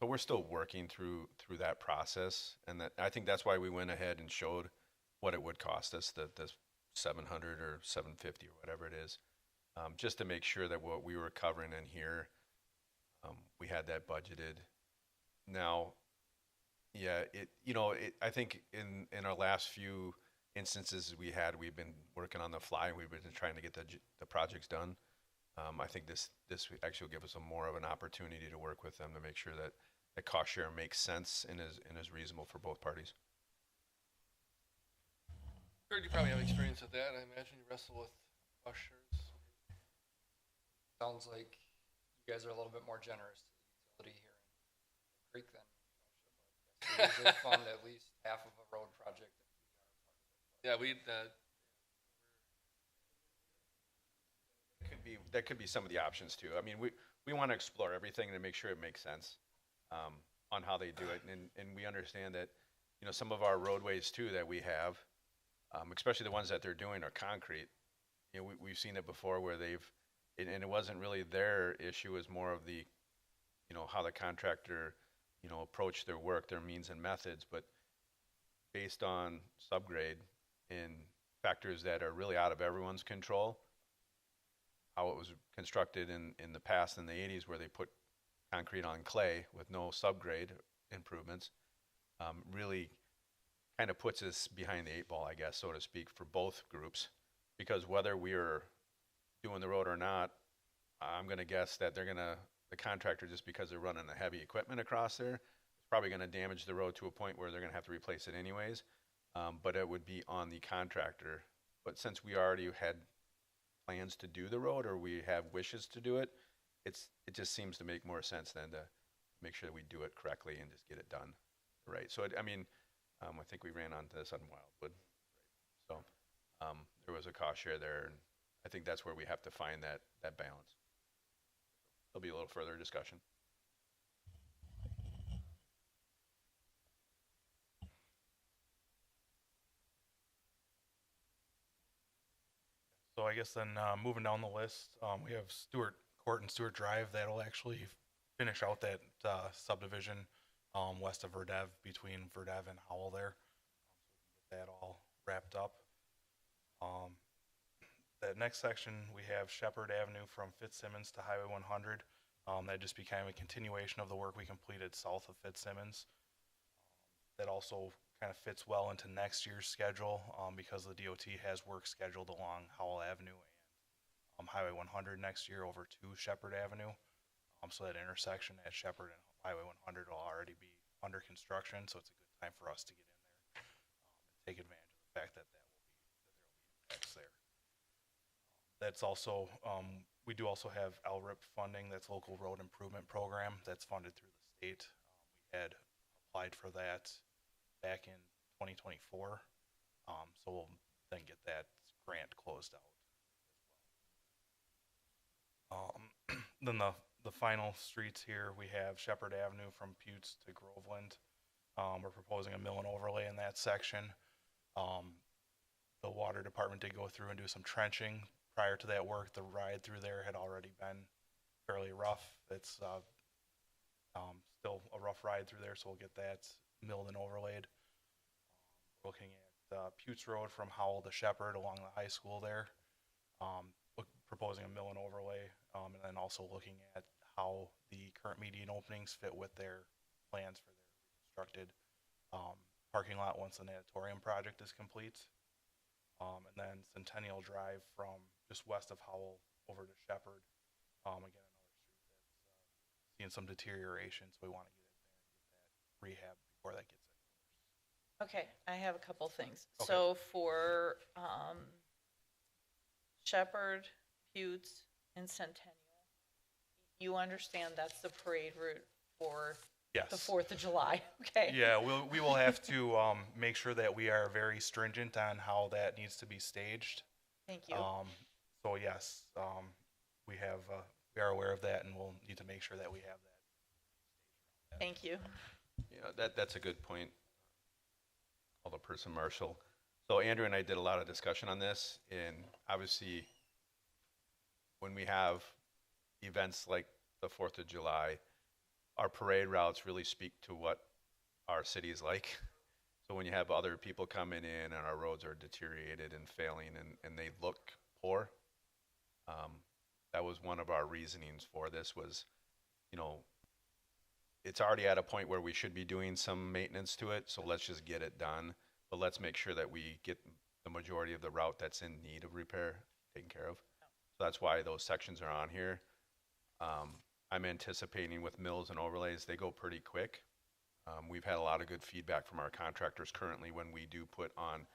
So we're still working through that process, and that I think that's why we went ahead and showed what it would cost us, the 700 or 750 or whatever it is, just to make sure that what we were covering in here, we had that budgeted. Now, yeah, I think in our last few instances we've been working on the fly. We've been trying to get the projects done. I think this actually will give us more of an opportunity to work with them to make sure that the cost share makes sense and is reasonable for both parties. Kurt, you probably have experience with that. I imagine you wrestle with cost shares. Sounds like you guys are a little bit more generous to the utility here in Creek than we usually fund at least half of a road project. Yeah, we That could be some of the options too. I mean, we want to explore everything to make sure it makes sense on how they do it, and we understand that some of our roadways too that we have, especially the ones that they're doing are concrete. We've seen it before where and it wasn't really their issue; it was more of the how the contractor approached their work, their means and methods, but based on subgrade and factors that are really out of everyone's control. How it was constructed in the past in the 80s where they put concrete on clay with no subgrade improvements really kind of puts us behind the eight ball, I guess, so to speak, for both groups. Because whether we are doing the road or not, I'm going to guess that the contractor, just because they're running the heavy equipment across there, is probably going to damage the road to a point where they're going to have to replace it anyways. But it would be on the contractor. But since we already had plans to do the road or we have wishes to do it, it just seems to make more sense than to make sure that we do it correctly and just get it done right. So I think we ran onto this on Wildwood, right? So there was a cost share there, and I think that's where we have to find that balance. There'll be a little further discussion. So I guess then moving down the list, we have Stewart Court and Stewart Drive. That'll actually finish out that subdivision west of Verdev, between Verdev and Howell there. So we can get that all wrapped up. That next section, we have Shepherd Avenue from Fitzsimmons to Highway 100. That just became a continuation of the work we completed south of Fitzsimmons. That also kind of fits well into next year's schedule, because the DOT has work scheduled along Howell Avenue and Highway 100 next year over to Shepherd Avenue. So that intersection at Shepherd and Highway 100 will already be under construction, so it's a good time for us to get in there and take advantage of the fact that there will be impacts there. That's also, we do also have LRIP funding, that's Local Road Improvement Program, that's funded through the state. We had applied for that back in 2024, so we'll then get that grant closed out as well. Then the final streets here, we have Shepherd Avenue from Putes to Groveland. We're proposing a mill and overlay in that section. The water department did go through and do some trenching. Prior to that work, the ride through there had already been fairly rough. It's still a rough ride through there, so we'll get that milled and overlaid. Looking at Putes Road from Howell to Shepherd along the high school there. Proposing a mill and overlay, and then also looking at how the current median openings fit with their plans for their reconstructed parking lot once the natatorium project is complete. And then Centennial Drive from just west of Howell over to Shepherd. Again, another street that's seeing some deterioration, so we want to get in there and get that rehab before that gets any worse. Okay, I have a couple things. Okay. So for Shepherd, Putes, and Centennial, you understand that's the parade route for Yes. the 4th of July, okay? Yeah, we will have to make sure that we are very stringent on how that needs to be staged. Thank you. So yes, we are aware of that, and we'll need to make sure that we have that. Thank you. Yeah, that's a good point. Alderperson Marshall. So Andrew and I did a lot of discussion on this, and obviously when we have events like the 4th of July, our parade routes really speak to what our city is like. So when you have other people coming in and our roads are deteriorated and failing and they look poor, that was one of our reasonings for this was, it's already at a point where we should be doing some maintenance to it, so let's just get it done. But let's make sure that we get the majority of the route that's in need of repair taken care of. So that's why those sections are on here. I'm anticipating with mills and overlays, they go pretty quick. We've had a lot of good feedback from our contractors currently when we do put on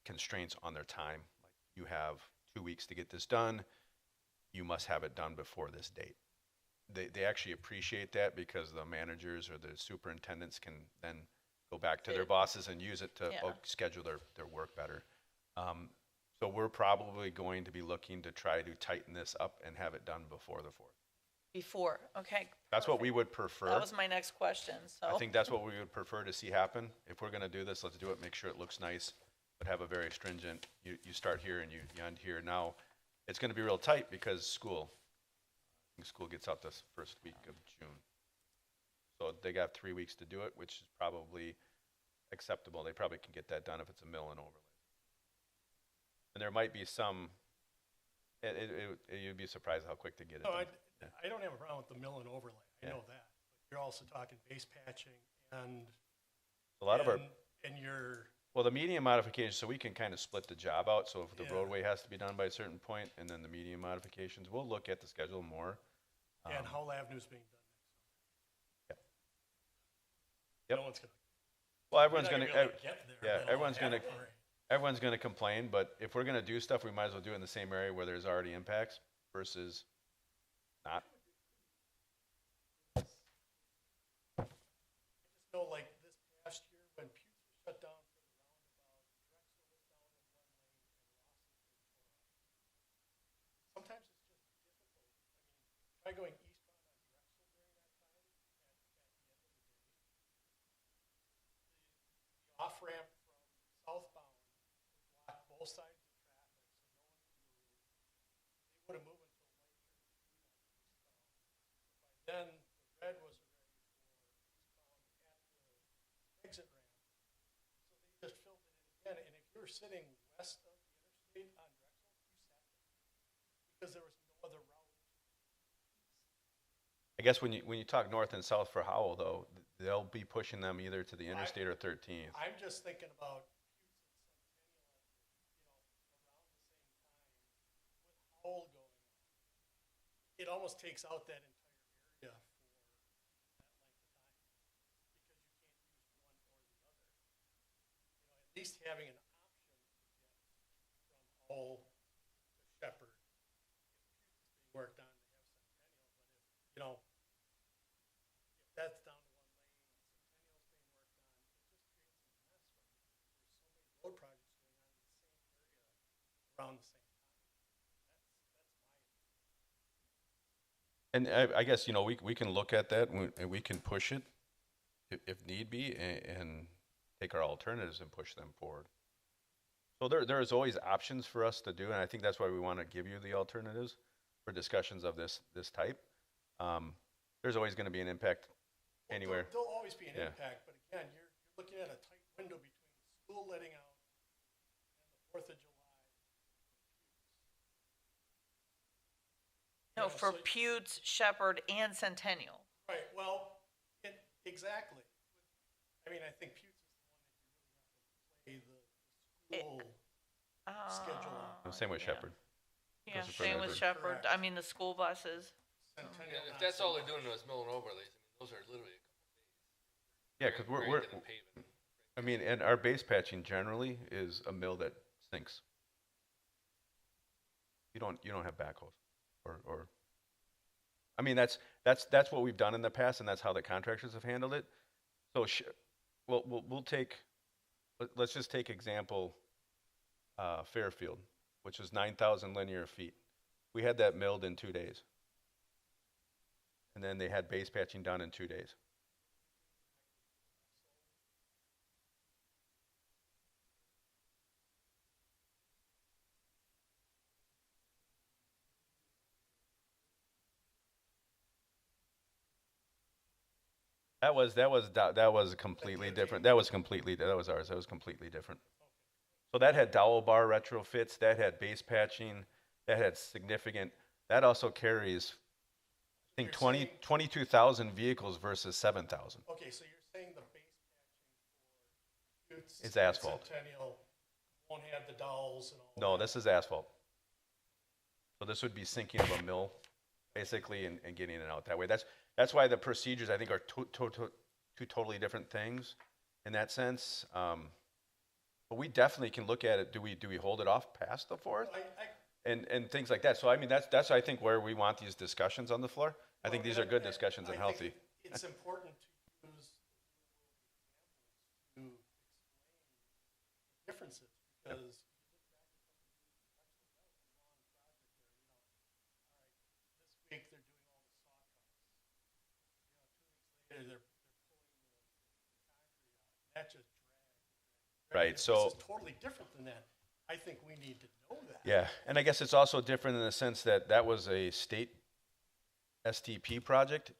constraints on their time. Like, you have 2 weeks to get this done. You must have it done before this date. They actually appreciate that because the managers or the superintendents can then go back to their bosses and use it to schedule their work better. So we're probably going to be looking to try to tighten this up and have it done before the 4th. Before, okay. That's what we perfect. would prefer. That was my next question, so. I think that's what we would prefer to see happen. If we're gonna do this, let's do it, make sure it looks nice, but have a very stringent, you start here and you end here. Now, it's gonna be real tight because school gets out this first week of June. So they got 3 weeks to do it, which is probably acceptable. They probably can get that done if it's a mill and overlay. And there might be some, you'd be surprised how quick they get it done. I don't have a problem with the mill and overlay. I know that. But you're also talking base patching and A lot of our, and your well, the medium modifications, so we can kind of split the job out. So if the Yeah. roadway has to be done by a certain point, and then the medium modifications, we'll look at the schedule more. and Howell Avenue's being done next summer. Yep. No one's gonna. Well, everyone's you're gonna, not gonna be able to get there, yeah, let alone everyone's have gonna, a parade. everyone's gonna complain, but if we're gonna do stuff, we might as well do it in the same area where there's already impacts versus not. I just know, like, this past year, when Putes was shut down for the roundabout, Drexel was down in one lane and Ross was in four. Sometimes it's just difficult. I mean, try going eastbound on Drexel during that time, at the end of the day. The off-ramp from southbound would block both sides of traffic, so no one could move. They wouldn't move until later. By then, the red was already for eastbound at the exit ramp. So they just filled it in again, and if you were sitting west of the interstate on Drexel, you sat there. Because there was no other route. I guess when you talk north and south for Howell though, they'll be pushing them either to the interstate or 13th. I'm just thinking about Hole going on. It almost takes out that entire area for that length of time, because you can't use one or the other. At least having an option to get from Hole to Shepherd, if Pugh's being worked on, they have Centennial, but if that's down to one lane and Centennial's being worked on, it just creates a mess right now. There's so many road projects going on in the same area around the same time. And I guess, we can look at that and we can push it if need be and take our alternatives and push them forward. So there's always options for us to do, and I think that's why we want to give you the alternatives for discussions of this type. There's always going to be an impact anywhere. There'll always be an Yeah. impact, but again, you're looking at a tight window between the school letting out and the 4th of July. No, Yeah, for so- Pewds, Shepherd, and Centennial. Right, well, exactly. I mean, I think Pugh's is the one that you really have to play the school schedule on. Same with Yeah. Shepherd. Yeah, Goes for same with Shepherd. Shepherd. I mean, the school buses. Centennial, Yeah, if not that's so all they're much. doing is milling overlays, I mean, those are literally a couple days. Yeah, because we're Granted and paving. I mean, and our base patching generally is a mill that sinks. You don't have backhoes, or. I mean, that's what we've done in the past, and that's how the contractors have handled it. So, we'll take. Let's just take example. Fairfield, which is 9,000 linear feet. We had that milled in 2 days, and then they had base patching done in 2 days. That was completely different. That was ours. That was completely different. So that had dowel bar retrofits. That had base patching. That had significant. That also carries, I think, You're saying- 22,000 vehicles versus 7,000. Okay, so you're saying the base patching for Pugh's It's and asphalt. Centennial won't have the dowels and all No, that? this is asphalt. So this would be sinking of a mill, basically, and getting it out that way. That's why the procedures, I think, are two totally different things in that sense. But we definitely can look at it. Do we hold it off past the 4th? And things like that. So I mean, that's I think where we want these discussions on the floor. I think these are good discussions and I healthy. think it's important to use to explain the differences, because you look back at the this week they're doing all the saw trucks. 2 weeks later they're pulling the concrete out. That just drags. Right, so- this is totally different than that. I think we need to know that. Yeah, and I guess it's also different in the sense that was a state STP project.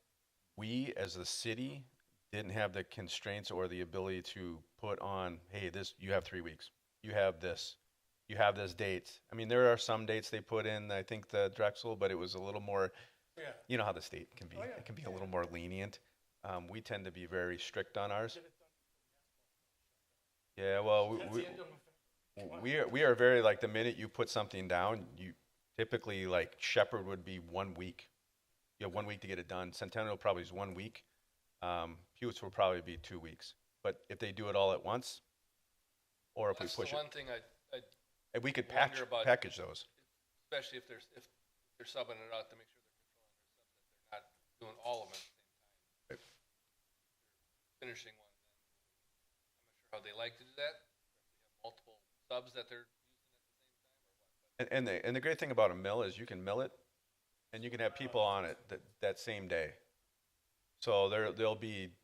We, as a city, didn't have the constraints or the ability to put on, hey, you have 3 weeks. You have this date. I mean, there are some dates they put in, I think the Drexel, but it was a little more, Yeah. you know how the state can be. Oh, yeah. It can be a little more lenient. We tend to be very strict on ours. Get it done. Yeah, well, That's the end of we are very, like, the minute you put something down, you typically, like, Shepherd would be 1 week. You have 1 week to get it done. Centennial probably is 1 week. Pewits will probably be 2 weeks. But if they do it all at once, or if That's we push the it, one thing I and we could wonder about- package those. especially if they're subbing it out to make sure they're controlling their subs, that they're not doing all of them at the same time. Finishing one, then I'm not sure how they like to do that. If they have multiple subs that they're using at the same time, or what. And the great thing about a mill is you can mill it, and you can have people on it that same day. So there'll be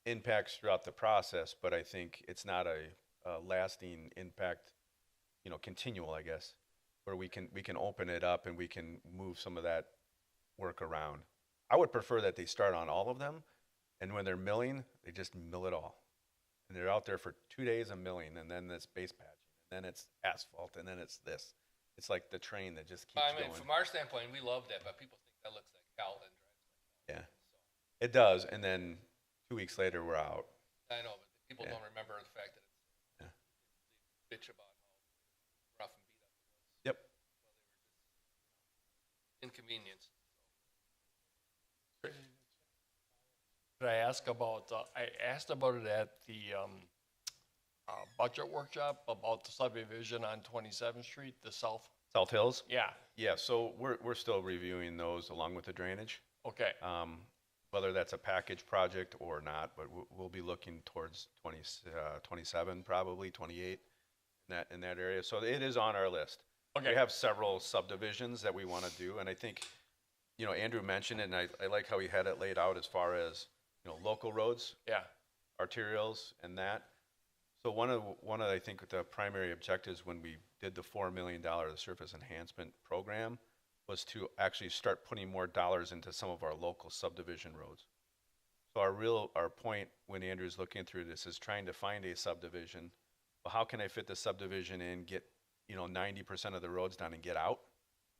impacts throughout the process, but I think it's not a lasting impact, continual, I guess, where we can open it up and we can move some of that work around. I would prefer that they start on all of them, and when they're milling, they just mill it all. And they're out there for 2 days of milling, and then it's base patching, and then it's asphalt, and then it's this. It's like the train that just keeps I mean, going. from our standpoint, we love that, but people think that looks like cow and drives like Yeah, it does. And then 2 weeks later, we're out. I know, but people Yeah. don't remember the fact that Yeah. they bitch about how rough and beat up it was. Yep. Well, they were just inconvenienced. Could I ask about, I asked about it at the budget workshop about the subdivision on 27th Street, the south. South Hills? Yeah, Yeah, so we're still reviewing those along with the drainage. okay. Whether that's a package project or not, but we'll be looking towards 27, probably 28 in that area. So it is on our list. Okay. We have several subdivisions that we want to do, and I think, you know, Andrew mentioned it, and I like how he had it laid out as far as, you know, local roads, Yeah, arterials, and that. So one of I think the primary objectives when we did the $4 million surface enhancement program was to actually start putting more dollars into some of our local subdivision roads. So our point when Andrew's looking through this is trying to find a subdivision. Well, how can I fit the subdivision in, get, you know, 90% of the roads done and get out?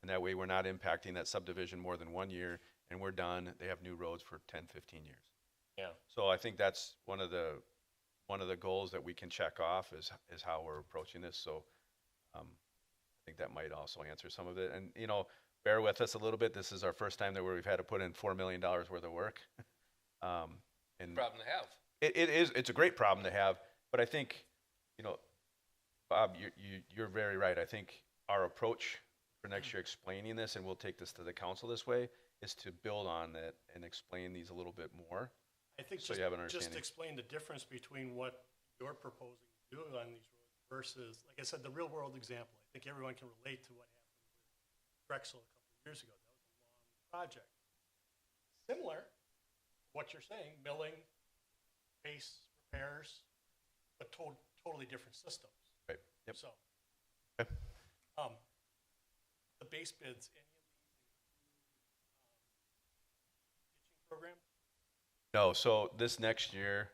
And that way we're not impacting that subdivision more than 1 year and we're done. They have new roads for 10, 15 years. yeah. So I think that's one of the goals that we can check off is how we're approaching this. So I think that might also answer some of it. And, you know, bear with us a little bit. This is our first time that we've had to put in $4 million worth of work. And Problem to have. it's a great problem to have, but I think, you know, Bob, you're very right. I think our approach for next year explaining this, and we'll take this to the council this way, is to build on that and explain these a little bit more. I think So you have an just understanding. explain the difference between what you're proposing to do on these roads versus, like I said, the real world example. I think everyone can relate to what happened with Drexel a couple of years ago. That was a long project. Similar, what you're saying, milling, base repairs, but totally different systems. Right. Yep. So, Okay. the base bids, any of these ditching program? No, so this next year,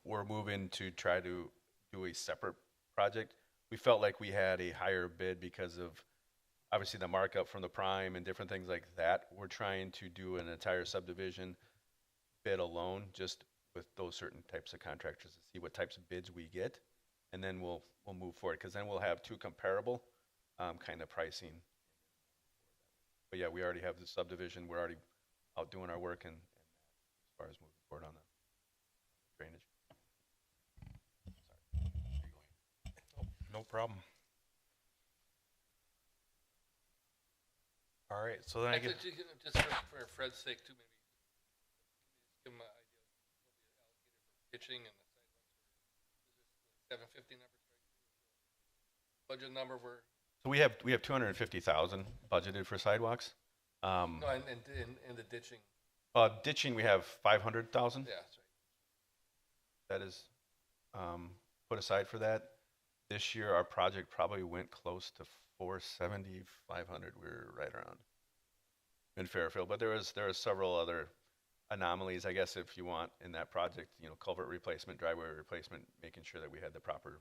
we're moving to try to do a separate project. We felt like we had a higher bid because of obviously the markup from the prime and different things like that. We're trying to do an entire subdivision bid alone, just with those certain types of contractors to see what types of bids we get. And then we'll move forward, because then we'll have two comparable kind of pricing. But yeah, we already have the subdivision. We're already out doing our work and as far as moving forward on the drainage. No problem. All right, so then I guess, Actually, just for Fred's sake too, maybe give him an idea of what we allocated for pitching and the sidewalks. Is this 750 numbers, right? Budget number we're, So we have 250,000 budgeted for sidewalks. no, and the ditching, Ditching, we have 500,000. yeah, that's right. That is put aside for that. This year, our project probably went close to 470, 500. We were right around in Fairfield, but there was several other anomalies, I guess, if you want, in that project. You know, culvert replacement, driveway replacement, making sure that we had the proper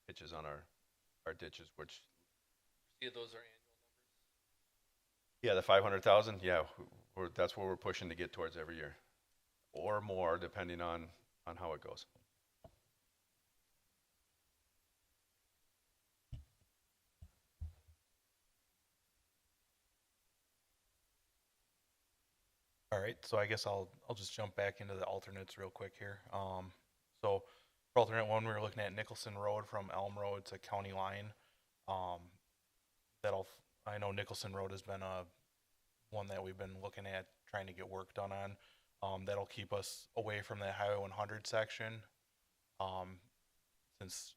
pitches on our ditches. Which, See, those are annual numbers. yeah, the 500,000. Yeah, that's what we're pushing to get towards every year, or more, depending on how it goes. all right, so I guess I'll just jump back into the alternates real quick here. So for alternate one, we were looking at Nicholson Road from Elm Road to County Line. I know Nicholson Road has been one that we've been looking at trying to get work done on. That'll keep us away from that Highway 100 section, since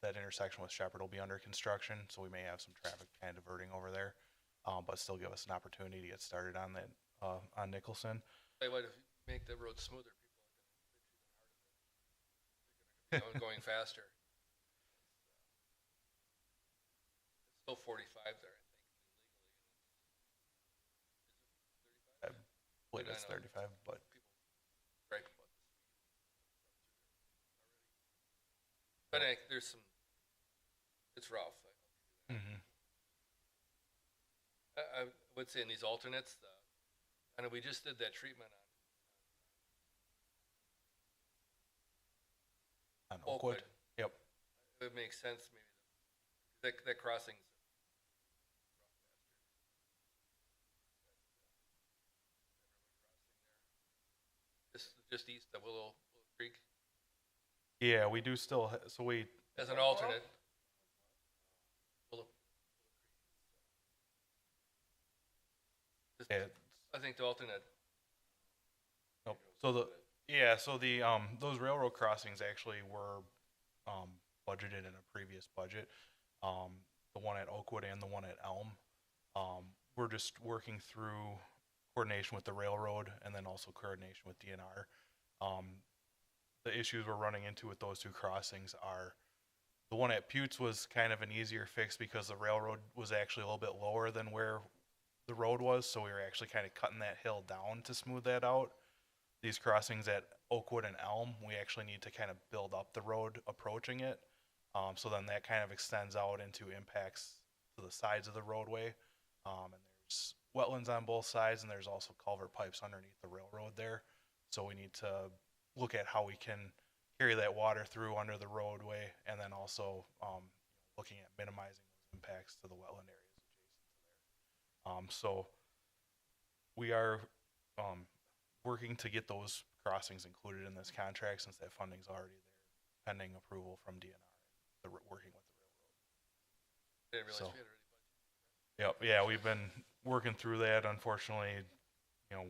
that intersection with Shepherd will be under construction, so we may have some traffic kind of diverting over there, but still give us an opportunity to get started on that on Nicholson. Tell you what, if you make the road smoother, people are going to going faster. It's still 45 there, I think, I believe I it's know. 35, but people gripe about the speed. But there's some, it's rough. I would say in these alternates, I know we just did that treatment on Oakwood. Yep. It makes sense, maybe, that crossing's. Just east of Willow Creek, Yeah, we do still, so we, as an alternate. Willow Creek. yeah, I think the alternate. nope. So the, yeah, so the, those railroad crossings actually were, budgeted in a previous budget. The one at Oakwood and the one at Elm. We're just working through coordination with the railroad and then also coordination with DNR. The issues we're running into with those two crossings are, the one at Putes was kind of an easier fix because the railroad was actually a little bit lower than where the road was, so we were actually kind of cutting that hill down to smooth that out. These crossings at Oakwood and Elm, we actually need to kind of build up the road approaching it. So then that kind of extends out into impacts to the sides of the roadway. And there's wetlands on both sides, and there's also culvert pipes underneath the railroad there. So we need to look at how we can carry that water through under the roadway, and then also looking at minimizing those impacts to the wetland areas adjacent to there. So we are working to get those crossings included in this contract since that funding's already there, pending approval from DNR. Working with the railroad. Didn't realize So, we had already budgeted. yep, yeah, we've been working through that. Unfortunately,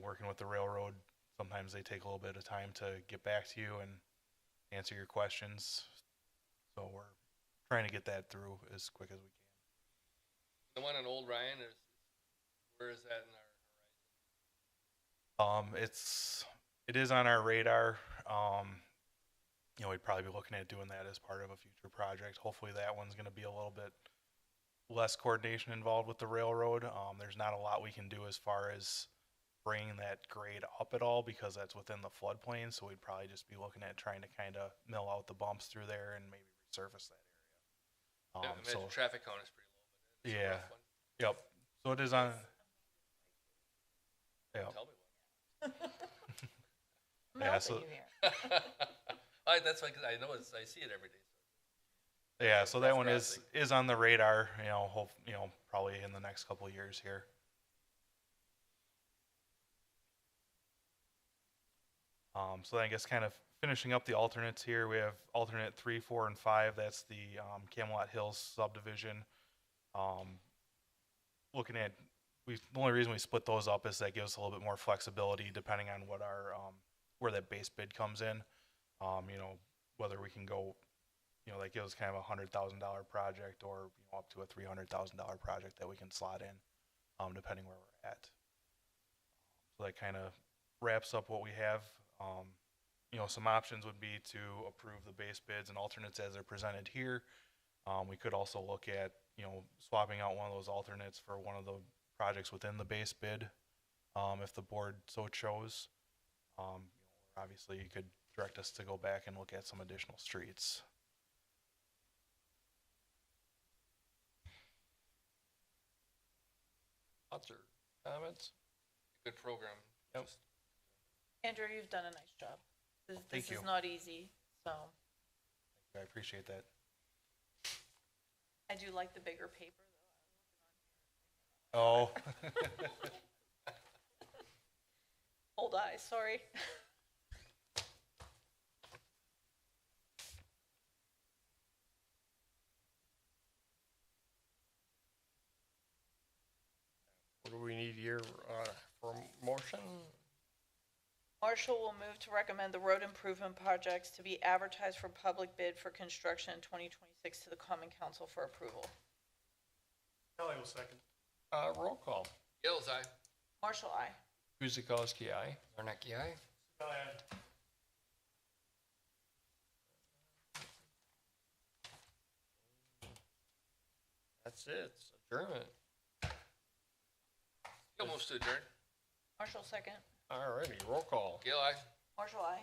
working with the railroad, sometimes they take a little bit of time to get back to you and answer your questions. So we're trying to get that through as quick as we can. The one on Old Ryan where is that in our horizon? It is on our radar. We'd probably be looking at doing that as part of a future project. Hopefully that one's going to be a little bit less coordination involved with the railroad. There's not a lot we can do as far as bringing that grade up at all because that's within the floodplain. So we'd probably just be looking at trying to kind of mill out the bumps through there and maybe resurface that area. I imagine traffic count is pretty low. But it's a Yeah. rough one. Yep. So it is on. Yeah. Tell me one. I'm Yeah, helping so- you here. That's like I know I see it every day. Yeah, so that Rough one crossing. is on the radar, probably in the next couple of years here. So then I guess kind of finishing up the alternates here, we have alternate 3, 4, and 5. That's the Camelot Hills subdivision. Looking at, the only reason we split those up is that gives us a little bit more flexibility depending on what our where that base bid comes in. Whether we can go, that gives kind of $100,000 project or up to a $300,000 project that we can slot in, depending where we're at. So that kind of wraps up what we have. Some options would be to approve the base bids and alternates as they're presented here. We could also look at, swapping out one of those alternates for one of the projects within the base bid, if the board so chose. Obviously, you could direct us to go back and look at some additional streets. Thoughts or comments? Good program. Yep. Andrew, you've done a nice job. Thank This you. is not easy, so I appreciate that. I do like the bigger paper Oh, though. Old eyes, sorry. What do we need here for motion? Marshall will move to recommend the road improvement projects to be advertised for public bid for construction in 2026 to the Common Council for approval. Kelly will second. Roll call. Gills, aye. Marshall, aye. Guzekowski, aye. Zarnecki, aye. Kelly, aye. That's it. It's adjournment. Gil moves to adjourn. Marshall, second. Alrighty, roll call. Gil, aye. Marshall, aye.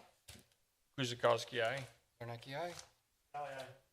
Guzekowski, aye. Zarnecki, aye. Kelly, aye.